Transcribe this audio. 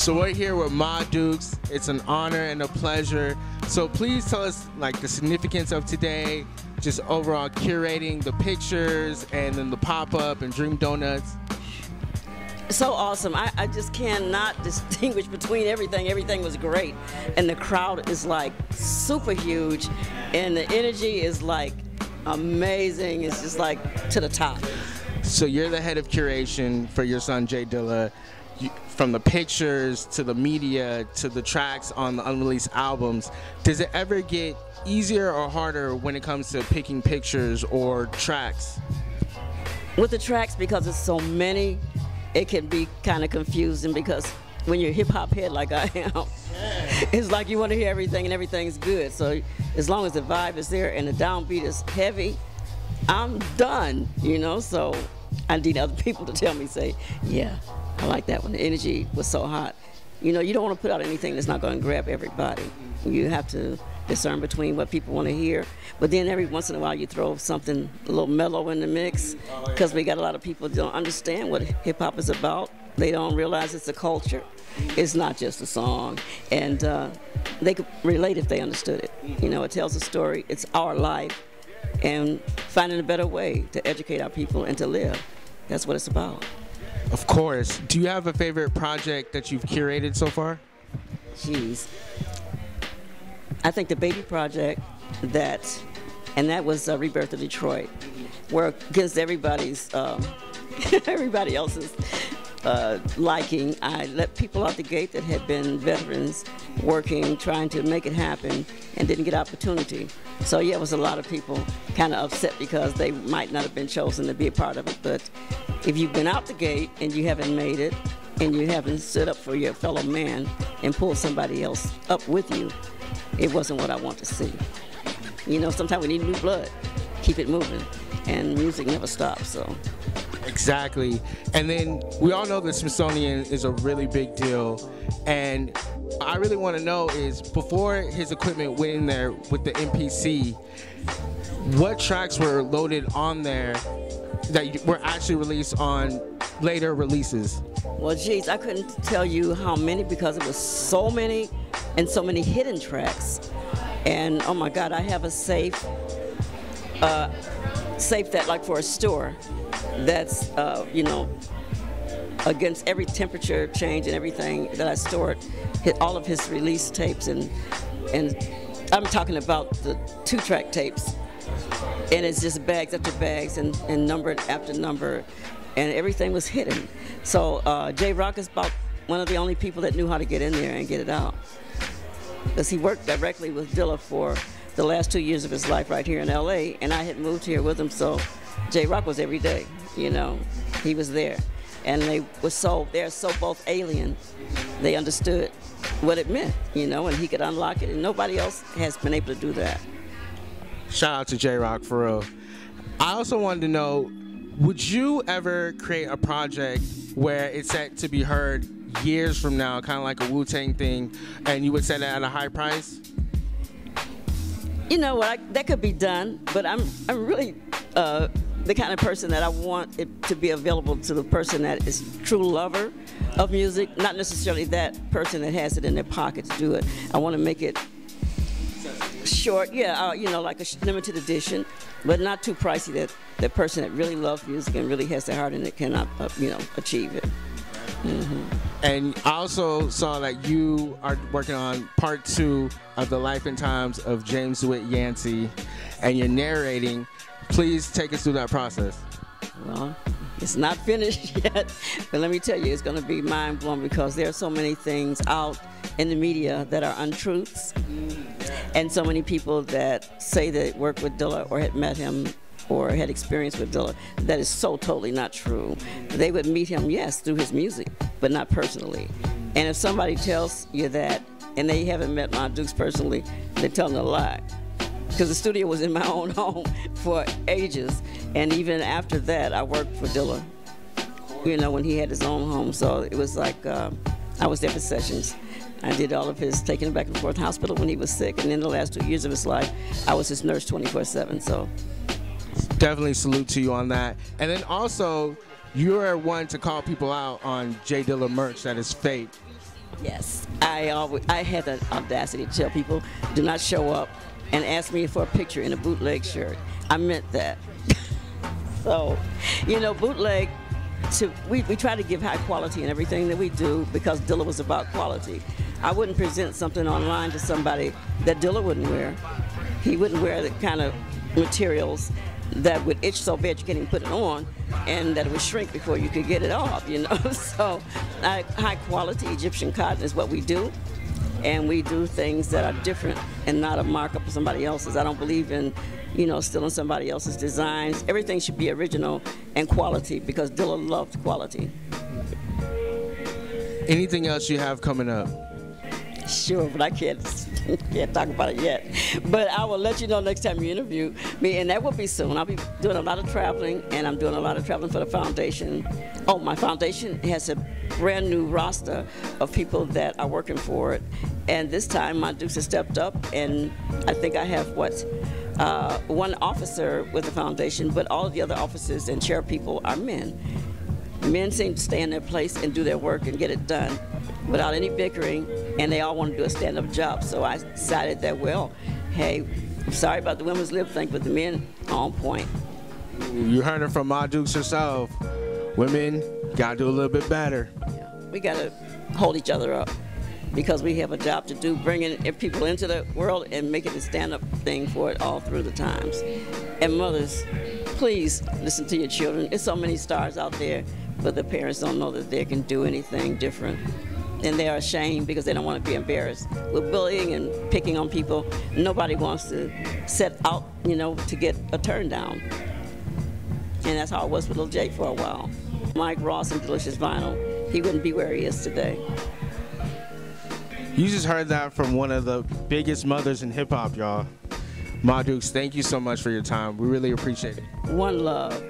So we're here with Ma Dukes. It's an honor and a pleasure. So please tell us like the significance of today, just overall curating the pictures and then the pop-up and Dream Donuts. So awesome. I just cannot distinguish between everything. Everything was great. And the crowd is like super huge and the energy is like amazing. It's just like to the top. So you're the head of curation for your son J Dilla. From the pictures to the media to the tracks on the unreleased albums, does it ever get easier or harder when it comes to picking pictures or tracks? With the tracks, because it's so many, it can be kind of confusing because when you're a hip-hop head like I am, it's like you want to hear everything and everything's good. So as long as the vibe is there and the downbeat is heavy, I'm done, you know? So I need other people to tell me, say, yeah, I like that one. The energy was so hot. You know, you don't want to put out anything that's not going to grab everybody. You have to discern between what people want to hear. But then every once in a while you throw something a little mellow in the mix because we got a lot of people who don't understand what hip-hop is about. They don't realize it's a culture. It's not just a song. And they could relate if they understood it. You know, it tells a story. It's our life. And finding a better way to educate our people and to live. That's what it's about. Of course. Do you have a favorite project that you've curated so far? Jeez. I think the Baby Project, that was Rebirth of Detroit, where against everybody's, everybody else's liking, I let people out the gate that had been veterans working, trying to make it happen, and didn't get opportunity. So yeah, it was a lot of people kind of upset because they might not have been chosen to be a part of it. But if you've been out the gate and you haven't made it, and you haven't stood up for your fellow man and pulled somebody else up with you, it wasn't what I want to see. You know, sometimes we need new blood, keep it moving, and music never stops, so. Exactly. And then we all know the Smithsonian is a really big deal, and I really want to know is, before his equipment went in there with the MPC, what tracks were loaded on there that were actually released on later releases? Well, geez, I couldn't tell you how many because it was so many and so many hidden tracks. And oh my God, I have a safe that like for a store that's, you know, against every temperature change and everything that I stored, all of his release tapes, and I'm talking about the 2-track tapes. And it's just bags after bags and number after number, and everything was hidden. So J-Rock is about one of the only people that knew how to get in there and get it out. Because he worked directly with Dilla for the last 2 years of his life right here in LA, and I had moved here with him, so J-Rock was every day, you know, he was there. And they're so both alien, they understood what it meant, you know, and he could unlock it, and nobody else has been able to do that. Shout out to J-Rock, for real. I also wanted to know, would you ever create a project where it's set to be heard years from now, kind of like a Wu-Tang thing, and you would set it at a high price? You know what, that could be done, but I'm really the kind of person that I want it to be available to the person that is a true lover of music, not necessarily that person that has it in their pocket to do it. I want to make it short, yeah, you know, like a limited edition, but not too pricey that that person that really loves music and really has their heart in it cannot, you know, achieve it. Mm-hmm. And I also saw that you are working on part 2 of the life and times of James Maureen Yancey, and you're narrating. Please take us through that process. Well, it's not finished yet, but let me tell you, it's going to be mind-blowing because there are so many things out in the media that are untruths, and so many people that say they worked with Dilla or had met him or had experience with Dilla. That is so totally not true. They would meet him, yes, through his music, but not personally. And if somebody tells you that and they haven't met my Dukes personally, they're telling a lie. Because the studio was in my own home for ages, and even after that, I worked for Dilla, you know, when he had his own home. So it was like, I was there for sessions. I did all of his taking him back and forth hospital when he was sick, and in the last 2 years of his life, I was his nurse 24/7, so. Definitely salute to you on that. And then also, you're one to call people out on J Dilla merch that is fake. Yes, I had the audacity to tell people, do not show up and ask me for a picture in a bootleg shirt. I meant that. So, you know, bootleg, we try to give high quality in everything that we do because Dilla was about quality. I wouldn't present something online to somebody that Dilla wouldn't wear. He wouldn't wear the kind of materials that would itch so bad you can't even put it on, and that it would shrink before you could get it off, you know. So high quality Egyptian cotton is what we do, and we do things that are different and not a markup of somebody else's. I don't believe in, you know, stealing somebody else's designs. Everything should be original and quality because Dilla loved quality. Anything else you have coming up? Sure, but I can't talk about it yet. But I will let you know next time you interview me, and that will be soon. I'll be doing a lot of traveling, and I'm doing a lot of traveling for the foundation. Oh, my foundation has a brand new roster of people that are working for it. And this time, my Dukes have stepped up, and I think I have, one officer with the foundation, but all of the other officers and chair people are men. Men seem to stay in their place and do their work and get it done without any bickering, and they all want to do a stand-up job. So I decided that, well, hey, I'm sorry about the women's lib thing, but the men are on point. You heard it from my Dukes herself. Women gotta do a little bit better. Yeah, we gotta hold each other up because we have a job to do, bringing people into the world and making a stand-up thing for it all through the times. And mothers, please listen to your children. There's so many stars out there, but the parents don't know that they can do anything different. And they're ashamed because they don't want to be embarrassed. With bullying and picking on people, nobody wants to set out, you know, to get a turn down. And that's how it was with Lil J for a while. Mike Ross and Delicious Vinyl, he wouldn't be where he is today. You just heard that from one of the biggest mothers in hip-hop, y'all. Ma Dukes, thank you so much for your time. We really appreciate it. One love.